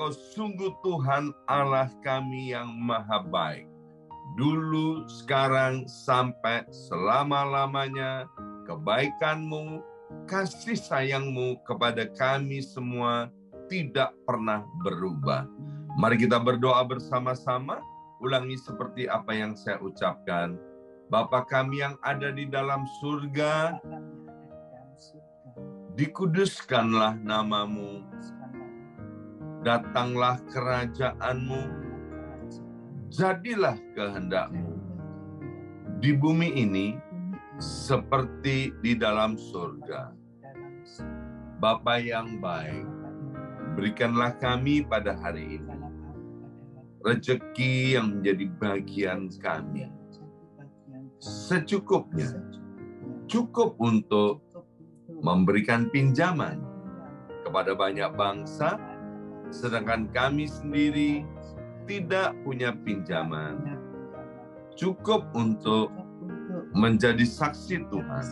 Engkau sungguh Tuhan Allah kami yang maha baik. Dulu, sekarang, sampai selama-lamanya, kebaikan-Mu, kasih sayang-Mu kepada kami semua tidak pernah berubah. Mari kita berdoa bersama-sama. Ulangi seperti apa yang saya ucapkan. Bapa kami yang ada di dalam surga, dikuduskanlah nama-Mu, datanglah kerajaan-Mu, jadilah kehendak-Mu di bumi ini seperti di dalam surga. Bapa yang baik, berikanlah kami pada hari ini rezeki yang menjadi bagian kami secukupnya, cukup untuk memberikan pinjaman kepada banyak bangsa, sedangkan kami sendiri tidak punya pinjaman. Cukup untuk menjadi saksi Tuhan,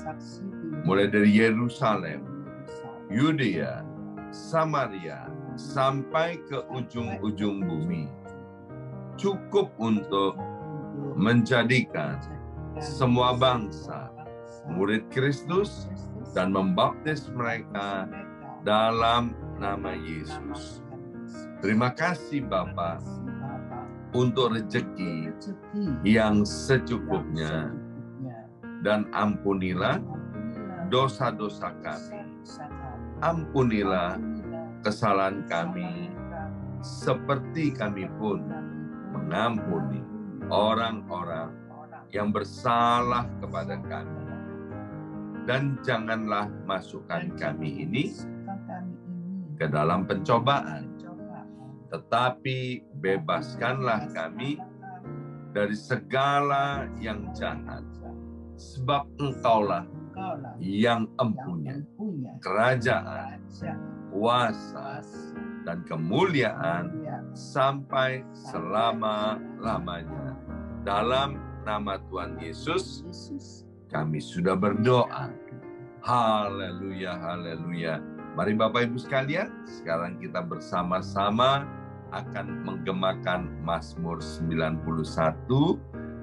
mulai dari Yerusalem, Yudea, Samaria, sampai ke ujung-ujung bumi. Cukup untuk menjadikan semua bangsa murid Kristus dan membaptis mereka dalam nama Yesus. Terima kasih Bapa untuk rezeki yang secukupnya, dan ampunilah dosa-dosa kami. Ampunilah kesalahan kami, seperti kami pun mengampuni orang-orang yang bersalah kepada kami. Dan janganlah masukkan kami ini ke dalam pencobaan, tetapi bebaskanlah kami dari segala yang jahat. Sebab Engkaulah yang empunya kerajaan, kuasa, dan kemuliaan sampai selama-lamanya. Dalam nama Tuhan Yesus, kami sudah berdoa. Haleluya, haleluya. Mari Bapak Ibu sekalian, sekarang kita bersama-sama akan menggemakan Mazmur 91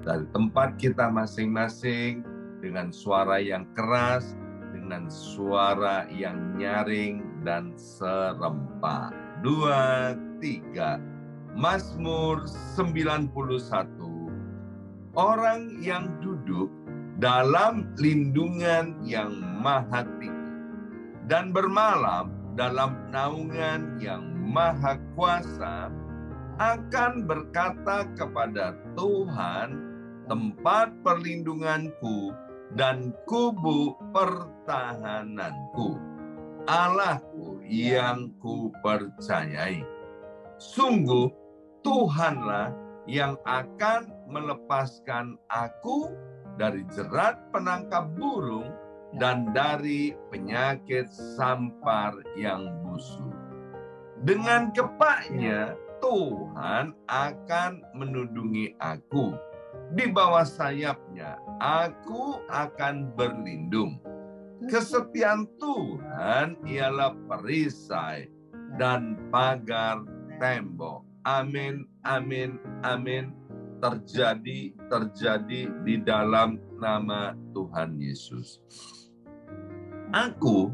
dari tempat kita masing-masing dengan suara yang keras, dengan suara yang nyaring dan serempak. 2, 3. Mazmur 91. Orang yang duduk dalam lindungan yang maha tinggi dan bermalam dalam naungan yang maha kuasa akan berkata kepada Tuhan, tempat perlindunganku dan kubu pertahananku, Allahku yang kupercayai. Sungguh Tuhanlah yang akan melepaskan aku dari jerat penangkap burung dan dari penyakit sampar yang busuk. Dengan kepaknya Tuhan akan menundungi aku. Di bawah sayapnya aku akan berlindung. Kesetiaan Tuhan ialah perisai dan pagar tembok. Amin, amin, amin. Terjadi di dalam nama Tuhan Yesus. Aku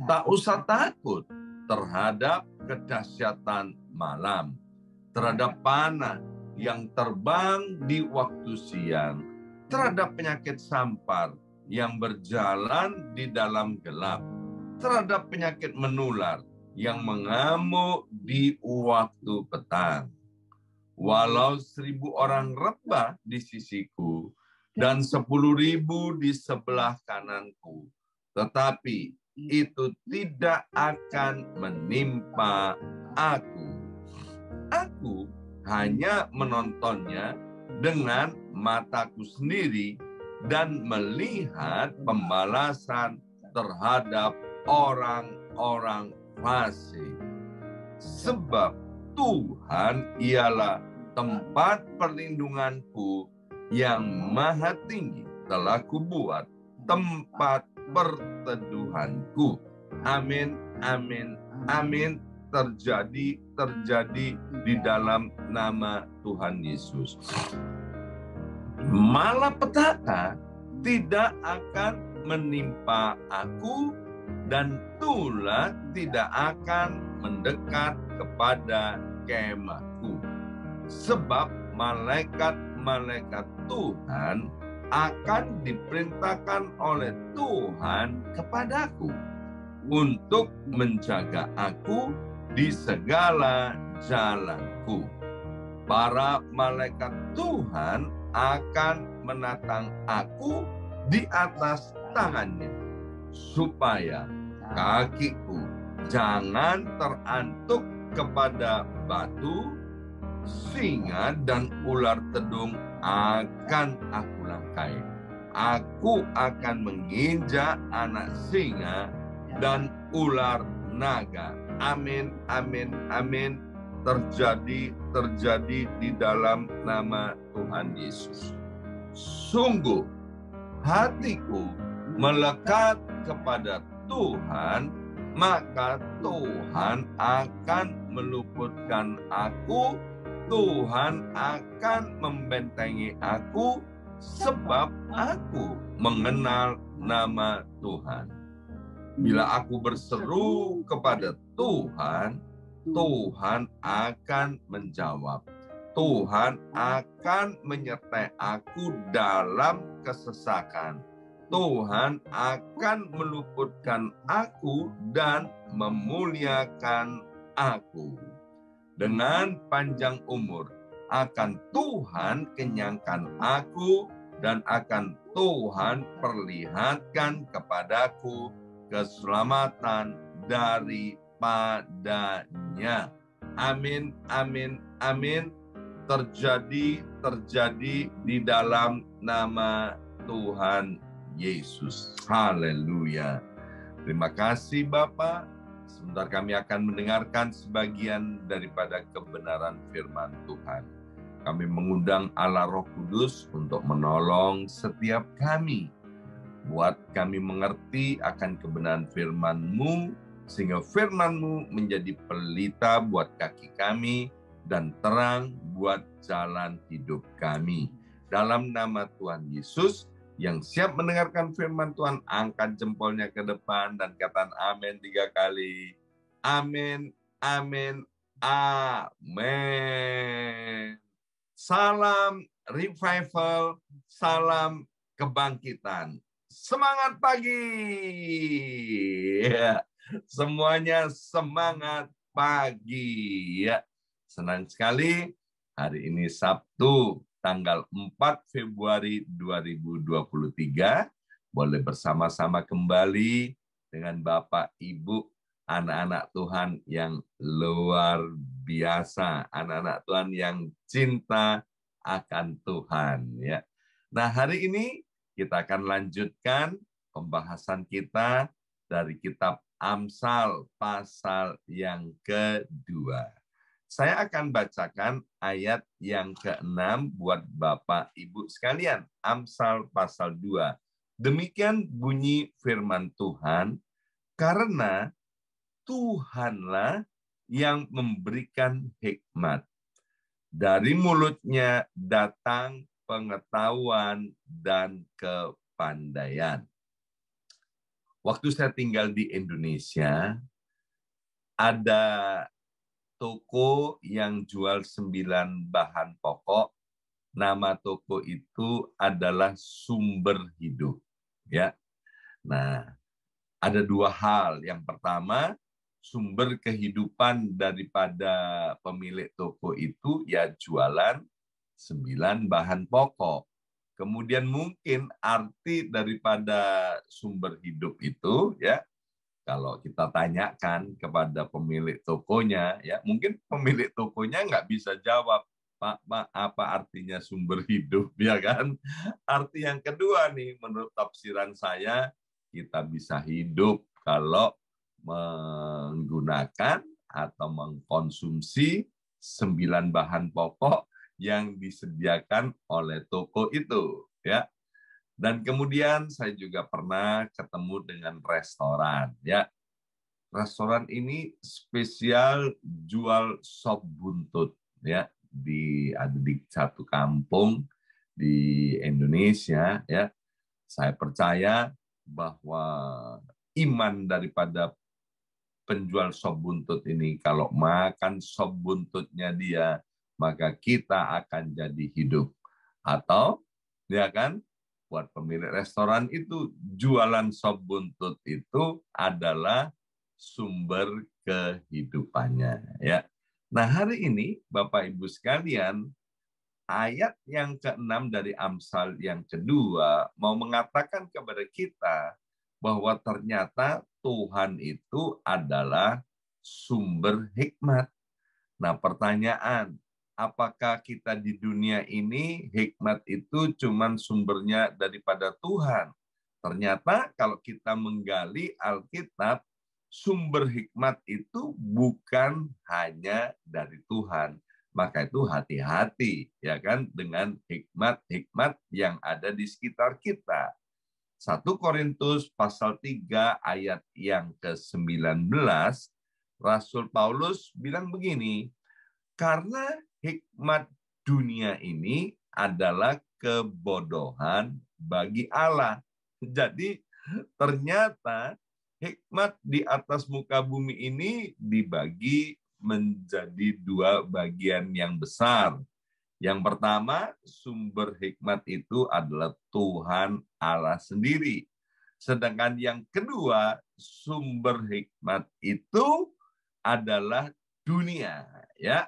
tak usah takut terhadap kedahsyatan malam, terhadap panah yang terbang di waktu siang, terhadap penyakit sampar yang berjalan di dalam gelap, terhadap penyakit menular yang mengamuk di waktu petang. Walau 1.000 orang rebah di sisiku dan 10.000 di sebelah kananku, tetapi itu tidak akan menimpa aku. Aku hanya menontonnya dengan mataku sendiri dan melihat pembalasan terhadap orang-orang fasik. Sebab Tuhan ialah tempat perlindunganku yang maha tinggi, telah kubuat tempat perteduhanku. Amin, amin, amin. terjadi di dalam nama Tuhan Yesus. Malapetaka tidak akan menimpa aku, dan tulah tidak akan mendekat kepada kemahku. Sebab malaikat-malaikat Tuhan akan diperintahkan oleh Tuhan kepadaku untuk menjaga aku di segala jalanku. Para malaikat Tuhan akan menatang aku di atas tangannya, supaya kakiku jangan terantuk kepada batu, singa dan ular tedung akan aku langkai. Aku akan menginjak anak singa dan ular naga. Amin, amin, amin. Terjadi di dalam nama Tuhan Yesus. Sungguh hatiku melekat kepada Tuhan, maka Tuhan akan meluputkan aku, Tuhan akan membentengi aku, sebab aku mengenal nama Tuhan. Bila aku berseru kepada Tuhan, Tuhan akan menjawab. Tuhan akan menyertai aku dalam kesesakan. Tuhan akan meluputkan aku dan memuliakan aku. Dengan panjang umur akan Tuhan kenyangkan aku, dan akan Tuhan perlihatkan kepadaku keselamatan daripadanya. Amin, amin, amin. Terjadi di dalam nama Tuhan Yesus. Haleluya. Terima kasih Bapak. Sebentar kami akan mendengarkan sebagian daripada kebenaran firman Tuhan. Kami mengundang Allah Roh Kudus untuk menolong setiap kami, buat kami mengerti akan kebenaran firman-Mu, sehingga firman-Mu menjadi pelita buat kaki kami dan terang buat jalan hidup kami. Dalam nama Tuhan Yesus, yang siap mendengarkan firman Tuhan, angkat jempolnya ke depan dan katakan amin 3 kali. Amin, amin, amin. Salam revival, salam kebangkitan. Semangat pagi. Ya, semuanya semangat pagi. Ya, senang sekali hari ini Sabtu tanggal 4 Februari 2023 boleh bersama-sama kembali dengan Bapak, Ibu, anak-anak Tuhan yang luar biasa, anak-anak Tuhan yang cinta akan Tuhan, ya. Nah, hari ini kita akan lanjutkan pembahasan kita dari kitab Amsal pasal yang kedua. Saya akan bacakan ayat yang ke-6 buat Bapak Ibu sekalian. Amsal pasal 2. Demikian bunyi firman Tuhan, karena Tuhanlah yang memberikan hikmat. Dari mulutnya datang pengetahuan dan kepandaian. Waktu saya tinggal di Indonesia, ada toko yang jual 9 bahan pokok. Nama toko itu adalah Sumber Hidup. Ya. Nah, ada 2 hal. Yang pertama, sumber kehidupan daripada pemilik toko itu ya jualan 9 bahan pokok. Kemudian mungkin arti daripada sumber hidup itu, ya, kalau kita tanyakan kepada pemilik tokonya, ya mungkin pemilik tokonya nggak bisa jawab, Pak, apa artinya sumber hidup, ya kan? Arti yang kedua nih, menurut tafsiran saya, kita bisa hidup kalau menggunakan atau mengkonsumsi 9 bahan pokok yang disediakan oleh toko itu, ya. Dan kemudian saya juga pernah ketemu dengan restoran, ya. restoran ini spesial jual sop buntut, ya. Ada di satu kampung di Indonesia, ya. Saya percaya bahwa iman daripada penjual sop buntut ini, kalau makan sop buntutnya dia, maka kita akan jadi hidup. Atau, ya kan, buat pemilik restoran itu, jualan sop buntut itu adalah sumber kehidupannya. Ya. Nah, hari ini, Bapak Ibu sekalian, ayat yang ke-6 dari Amsal yang kedua mau mengatakan kepada kita bahwa ternyata Tuhan itu adalah sumber hikmat. Nah, pertanyaan, apakah kita di dunia ini hikmat itu cuman sumbernya daripada Tuhan? Ternyata kalau kita menggali Alkitab, sumber hikmat itu bukan hanya dari Tuhan. Maka itu hati-hati, ya kan, dengan hikmat-hikmat yang ada di sekitar kita. 1 Korintus pasal 3 ayat yang ke-19, Rasul Paulus bilang begini, karena hikmat dunia ini adalah kebodohan bagi Allah. Jadi ternyata hikmat di atas muka bumi ini dibagi menjadi dua bagian yang besar. Yang pertama, sumber hikmat itu adalah Tuhan Allah sendiri. Sedangkan yang kedua, sumber hikmat itu adalah dunia. Ya,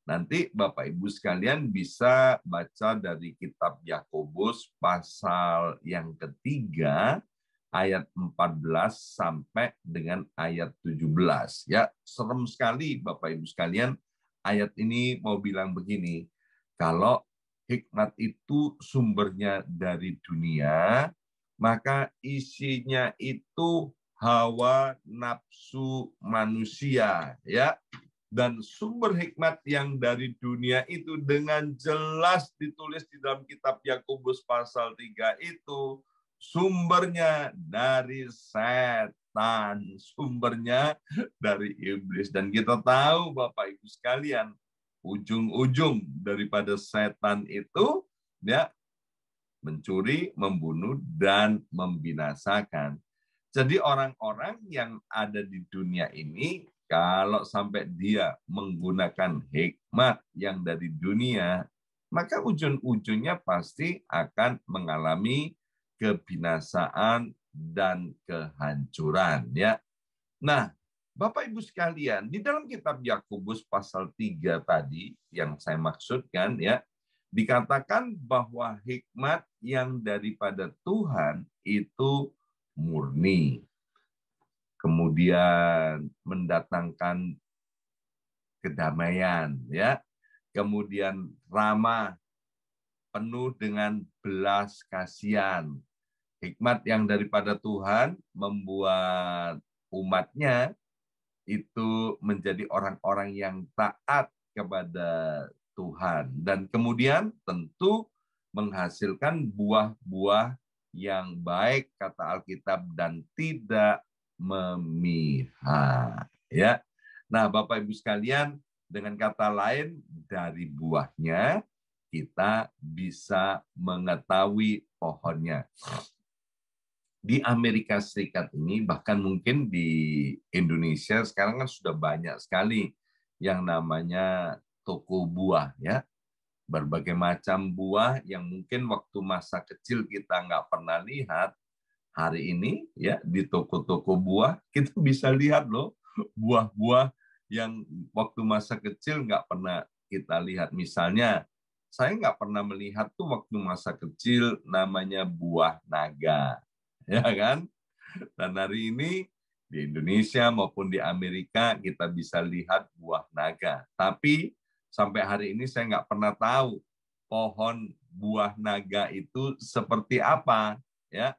nanti Bapak Ibu sekalian bisa baca dari kitab Yakobus pasal yang ketiga, ayat 14 sampai dengan ayat 17. Ya, serem sekali Bapak Ibu sekalian. Ayat ini mau bilang begini, kalau hikmat itu sumbernya dari dunia, maka isinya itu hawa nafsu manusia, ya. Dan sumber hikmat yang dari dunia itu dengan jelas ditulis di dalam kitab Yakobus pasal 3 itu sumbernya dari setan, sumbernya dari iblis. Dan kita tahu Bapak Ibu sekalian, ujung-ujung daripada setan itu ya mencuri, membunuh, dan membinasakan. Jadi orang-orang yang ada di dunia ini, kalau sampai dia menggunakan hikmat yang dari dunia, maka ujung-ujungnya pasti akan mengalami kebinasaan dan kehancuran. Ya. Nah, Bapak Ibu sekalian, di dalam kitab Yakobus pasal 3 tadi yang saya maksudkan ya, dikatakan bahwa hikmat yang daripada Tuhan itu murni. Kemudian mendatangkan kedamaian ya. Kemudian ramah, penuh dengan belas kasihan. Hikmat yang daripada Tuhan membuat umatnya itu menjadi orang-orang yang taat kepada Tuhan. Dan kemudian tentu menghasilkan buah-buah yang baik, kata Alkitab, dan tidak memihak. Ya. Nah, Bapak Ibu sekalian, dengan kata lain, dari buahnya kita bisa mengetahui pohonnya. Di Amerika Serikat ini, bahkan mungkin di Indonesia sekarang kan sudah banyak sekali yang namanya toko buah ya. Berbagai macam buah yang mungkin waktu masa kecil kita nggak pernah lihat, hari ini ya di toko-toko buah kita bisa lihat loh buah-buah yang waktu masa kecil nggak pernah kita lihat. Misalnya, saya nggak pernah melihat tuh waktu masa kecil namanya buah naga. Ya kan? Dan hari ini di Indonesia maupun di Amerika kita bisa lihat buah naga. Tapi sampai hari ini saya nggak pernah tahu pohon buah naga itu seperti apa. Ya,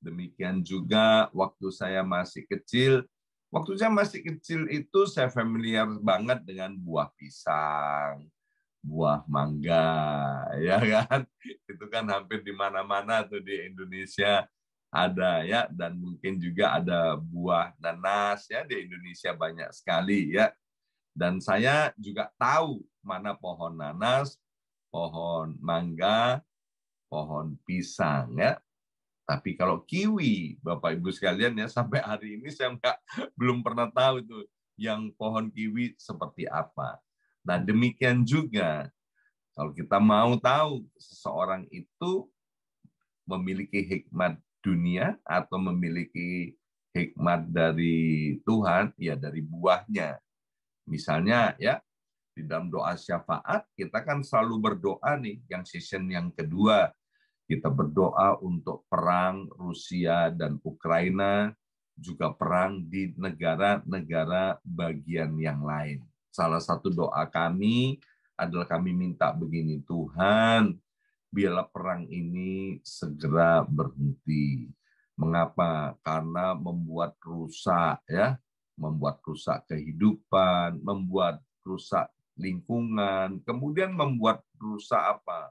demikian juga waktu saya masih kecil. Waktu saya masih kecil itu saya familiar banget dengan buah pisang, buah mangga, ya kan? Itu kan hampir di mana-mana tuh di Indonesia. ada ya, dan mungkin juga ada buah nanas ya, di Indonesia banyak sekali ya. Dan saya juga tahu mana pohon nanas, pohon mangga, pohon pisang ya. Tapi kalau kiwi, Bapak Ibu sekalian ya, sampai hari ini saya belum pernah tahu tuh yang pohon kiwi seperti apa. Nah, demikian juga kalau kita mau tahu seseorang itu memiliki hikmat dunia atau memiliki hikmat dari Tuhan, ya dari buahnya. Misalnya ya, di dalam doa syafaat kita kan selalu berdoa nih, yang season yang kedua kita berdoa untuk perang Rusia dan Ukraina, juga perang di negara-negara bagian yang lain. Salah satu doa kami adalah kami minta begini, Tuhan, biarlah perang ini segera berhenti. Mengapa? Karena membuat rusak ya, membuat rusak kehidupan, membuat rusak lingkungan, kemudian membuat rusak apa?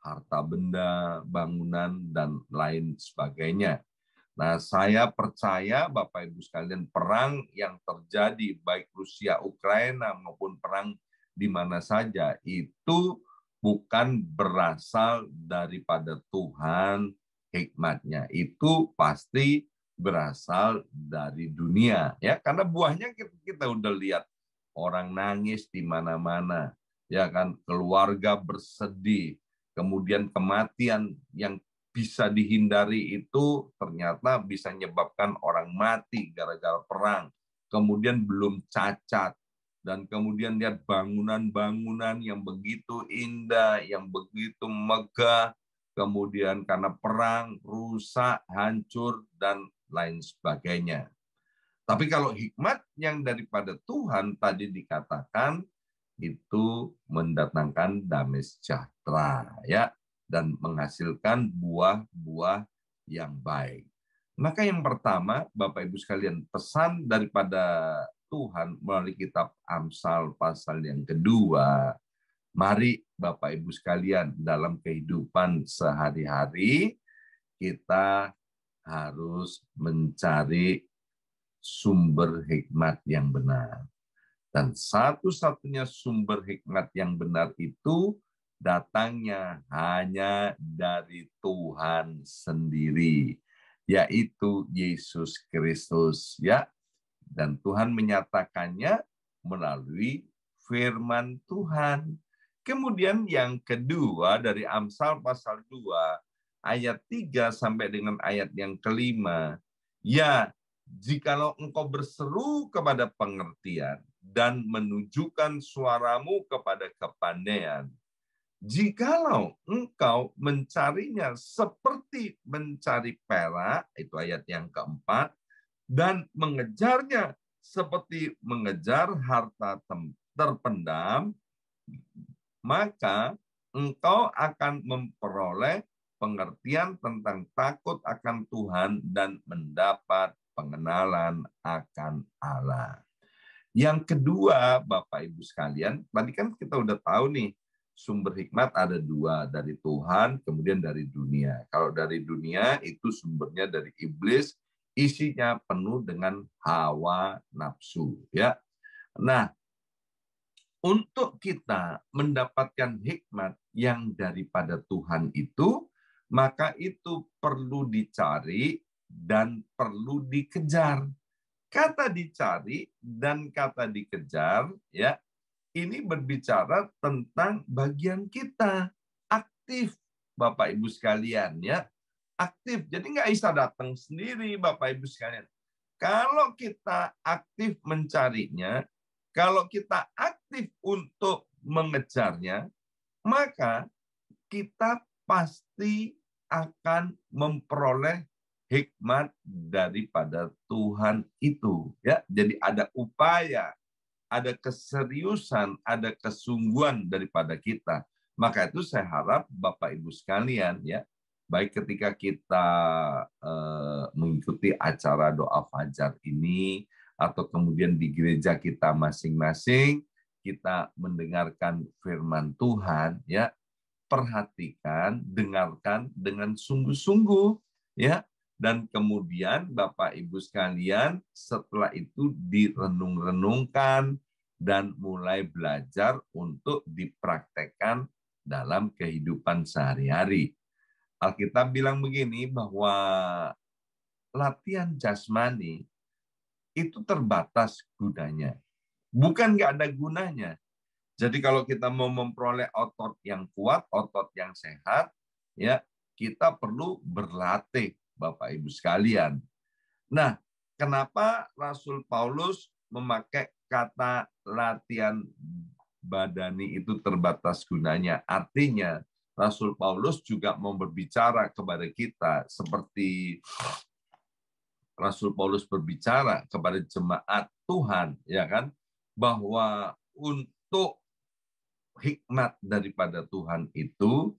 Harta benda, bangunan, dan lain sebagainya. Nah, saya percaya Bapak Ibu sekalian, perang yang terjadi baik Rusia, Ukraina maupun perang di mana saja itu bukan berasal daripada Tuhan hikmatnya. Itu pasti berasal dari dunia ya, karena buahnya kita udah lihat, orang nangis di mana-mana ya kan, keluarga bersedih. Kemudian kematian yang bisa dihindari itu ternyata bisa menyebabkan orang mati gara-gara perang. Kemudian belum cacat. Dan kemudian lihat bangunan-bangunan yang begitu indah, yang begitu megah. Kemudian karena perang, rusak, hancur, dan lain sebagainya. Tapi kalau hikmat yang daripada Tuhan tadi dikatakan, itu mendatangkan damai sejahtera ya, dan menghasilkan buah-buah yang baik. Maka yang pertama, Bapak Ibu sekalian, pesan daripada Tuhan melalui kitab Amsal pasal yang kedua, mari Bapak Ibu sekalian dalam kehidupan sehari-hari kita harus mencari sumber hikmat yang benar. Dan satu-satunya sumber hikmat yang benar itu datangnya hanya dari Tuhan sendiri, yaitu Yesus Kristus ya. Dan Tuhan menyatakannya melalui firman Tuhan. Kemudian yang kedua dari Amsal pasal 2 ayat 3 sampai dengan ayat yang kelima, ya, jikalau engkau berseru kepada pengertian dan menunjukkan suaramu kepada kepandaian, jikalau engkau mencarinya seperti mencari perak, itu ayat yang keempat, dan mengejarnya seperti mengejar harta terpendam, maka engkau akan memperoleh pengertian tentang takut akan Tuhan dan mendapat pengenalan akan Allah. Yang kedua, Bapak Ibu sekalian, tadi kan kita udah tahu nih, sumber hikmat ada dua, dari Tuhan, kemudian dari dunia. Kalau dari dunia, itu sumbernya dari iblis, isinya penuh dengan hawa nafsu. Ya. Nah, untuk kita mendapatkan hikmat yang daripada Tuhan itu, maka itu perlu dicari dan perlu dikejar. Kata dicari dan kata dikejar, ya, ini berbicara tentang bagian kita aktif, Bapak Ibu sekalian, ya, aktif. Jadi nggak bisa datang sendiri, Bapak Ibu sekalian. Kalau kita aktif mencarinya, kalau kita aktif untuk mengejarnya, maka kita pasti akan memperoleh hikmat daripada Tuhan itu. Ya, jadi ada upaya, ada keseriusan, ada kesungguhan daripada kita. Maka itu saya harap Bapak Ibu sekalian, ya, baik ketika kita mengikuti acara doa fajar ini, atau kemudian di gereja kita masing-masing, kita mendengarkan firman Tuhan, ya, perhatikan, dengarkan dengan sungguh-sungguh, ya, Dan kemudian Bapak Ibu sekalian, setelah itu direnung-renungkan dan mulai belajar untuk dipraktekkan dalam kehidupan sehari-hari. Alkitab bilang begini, bahwa latihan jasmani itu terbatas gunanya. Bukan nggak ada gunanya. Jadi kalau kita mau memperoleh otot yang kuat, otot yang sehat, ya kita perlu berlatih, Bapak Ibu sekalian. Nah, kenapa Rasul Paulus memakai kata latihan badani itu terbatas gunanya? Artinya, Rasul Paulus juga mau berbicara kepada kita seperti Rasul Paulus berbicara kepada jemaat Tuhan, ya kan, bahwa untuk hikmat daripada Tuhan itu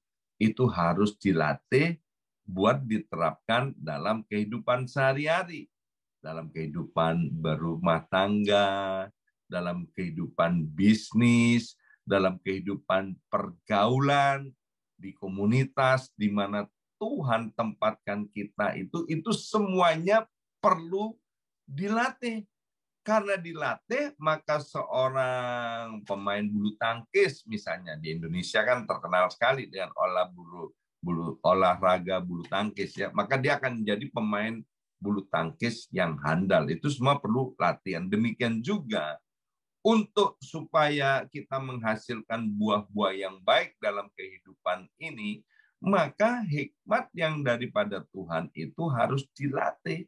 harus dilatih buat diterapkan dalam kehidupan sehari-hari, dalam kehidupan berumah tangga, dalam kehidupan bisnis, dalam kehidupan pergaulan, di komunitas di mana Tuhan tempatkan kita itu semuanya perlu dilatih. Karena dilatih, maka seorang pemain bulu tangkis, misalnya di Indonesia kan terkenal sekali dengan olahraga bulu tangkis, ya, maka dia akan menjadi pemain bulu tangkis yang handal. Itu semua perlu latihan. Demikian juga untuk supaya kita menghasilkan buah-buah yang baik dalam kehidupan ini, maka hikmat yang daripada Tuhan itu harus dilatih.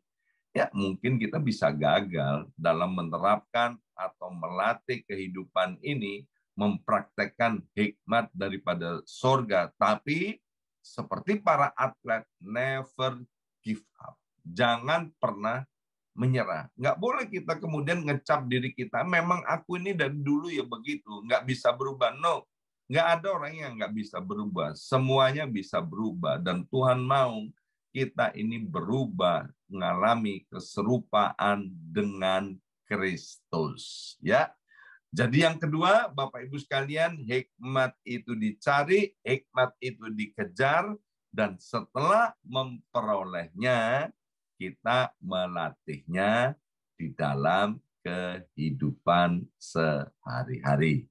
Ya, mungkin kita bisa gagal dalam menerapkan atau melatih kehidupan ini, mempraktekkan hikmat daripada sorga. Tapi seperti para atlet, never give up. Jangan pernah menyerah. Nggak boleh kita kemudian ngecap diri kita, memang aku ini dari dulu ya begitu, nggak bisa berubah. No, nggak ada orang yang nggak bisa berubah. Semuanya bisa berubah. Dan Tuhan mau kita ini berubah, mengalami keserupaan dengan Kristus. Ya. Jadi yang kedua, Bapak Ibu sekalian, hikmat itu dicari, hikmat itu dikejar, dan setelah memperolehnya, kita melatihnya di dalam kehidupan sehari-hari.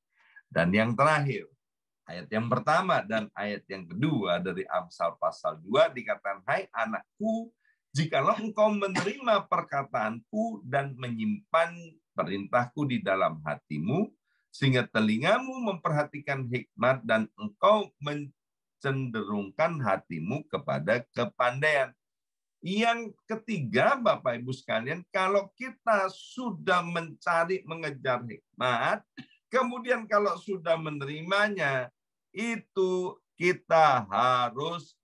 Dan yang terakhir, ayat yang pertama dan ayat yang kedua dari Amsal pasal 2 dikatakan, hai anakku, jikalau engkau menerima perkataanku dan menyimpan perintahku di dalam hatimu, sehingga telingamu memperhatikan hikmat dan engkau mencenderungkan hatimu kepada kepandaian. Yang ketiga, Bapak Ibu sekalian, kalau kita sudah mencari, mengejar hikmat, kemudian kalau sudah menerimanya, itu kita harus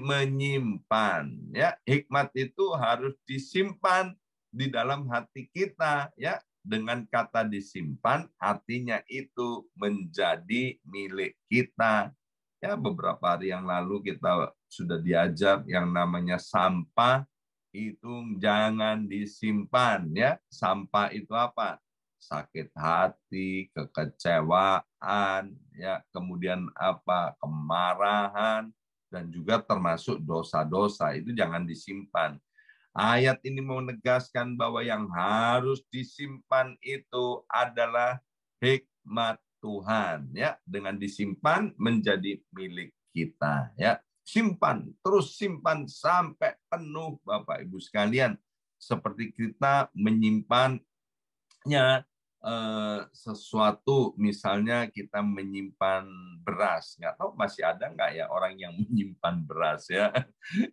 menyimpan. Ya, hikmat itu harus disimpan di dalam hati kita. Ya, dengan kata disimpan, artinya itu menjadi milik kita. Ya, beberapa hari yang lalu kita sudah diajar yang namanya sampah itu jangan disimpan. Ya, sampah itu apa? Sakit hati, kekecewaan, ya, kemudian apa? Kemarahan, dan juga termasuk dosa-dosa, itu jangan disimpan. Ayat ini mau menegaskan bahwa yang harus disimpan itu adalah hikmat Tuhan, ya, dengan disimpan menjadi milik kita, ya. Simpan, terus simpan sampai penuh, Bapak Ibu sekalian. Seperti kita menyimpannya sesuatu, misalnya kita menyimpan beras, nggak tahu masih ada nggak ya orang yang menyimpan beras, ya.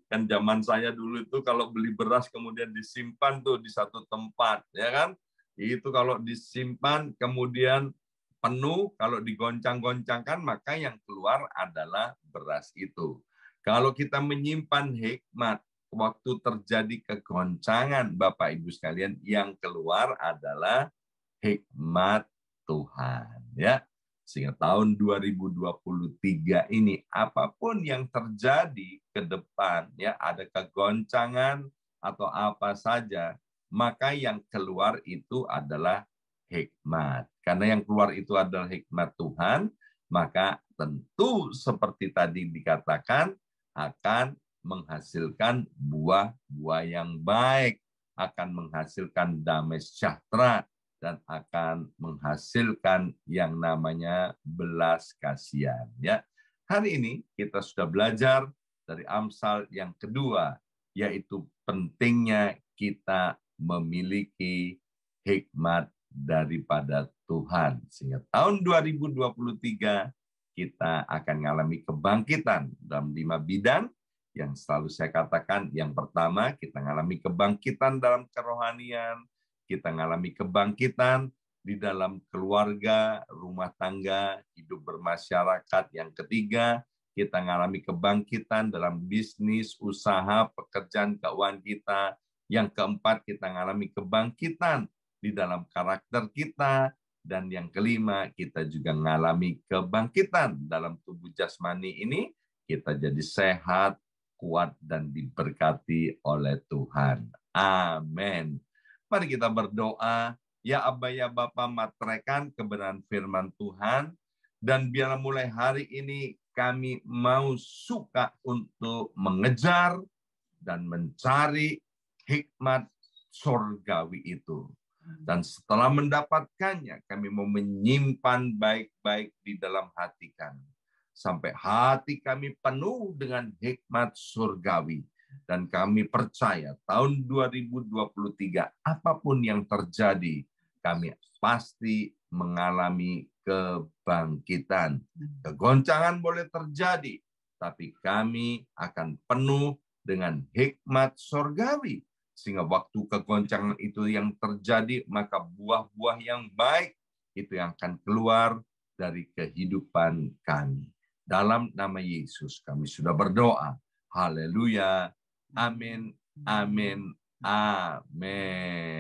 Kan zaman saya dulu itu kalau beli beras kemudian disimpan tuh di satu tempat, ya kan, itu kalau disimpan kemudian penuh, kalau digoncang-goncangkan maka yang keluar adalah beras itu. Kalau kita menyimpan hikmat, waktu terjadi kegoncangan, Bapak Ibu sekalian, yang keluar adalah hikmat Tuhan, ya. Sehingga tahun 2023 ini apapun yang terjadi ke depan, ya, ada kegoncangan atau apa saja, maka yang keluar itu adalah hikmat. Karena yang keluar itu adalah hikmat Tuhan, maka tentu seperti tadi dikatakan akan menghasilkan buah-buah yang baik, akan menghasilkan damai sejahtera, dan akan menghasilkan yang namanya belas kasihan. Ya, hari ini kita sudah belajar dari Amsal yang kedua, yaitu pentingnya kita memiliki hikmat daripada Tuhan. Sehingga tahun 2023 kita akan mengalami kebangkitan dalam 5 bidang yang selalu saya katakan. Yang pertama, kita mengalami kebangkitan dalam kerohanian, kita mengalami kebangkitan di dalam keluarga, rumah tangga, hidup bermasyarakat. Yang ketiga, kita mengalami kebangkitan dalam bisnis, usaha, pekerjaan, keuangan kita. Yang keempat, kita mengalami kebangkitan di dalam karakter kita. Dan yang kelima, kita juga mengalami kebangkitan dalam tubuh jasmani ini. Kita jadi sehat, kuat, dan diberkati oleh Tuhan. Amin. Mari kita berdoa. Ya Aba, ya Bapa, materaikan kebenaran firman Tuhan. Dan biarlah mulai hari ini kami mau suka untuk mengejar dan mencari hikmat surgawi itu. Dan setelah mendapatkannya, kami mau menyimpan baik-baik di dalam hati kami. Sampai hati kami penuh dengan hikmat surgawi. Dan kami percaya tahun 2023, apapun yang terjadi, kami pasti mengalami kebangkitan. Kegoncangan boleh terjadi, tapi kami akan penuh dengan hikmat surgawi. Sehingga waktu kegoncangan itu yang terjadi, maka buah-buah yang baik itu yang akan keluar dari kehidupan kami. Dalam nama Yesus kami sudah berdoa. Haleluya. Amin. Amin. Amin.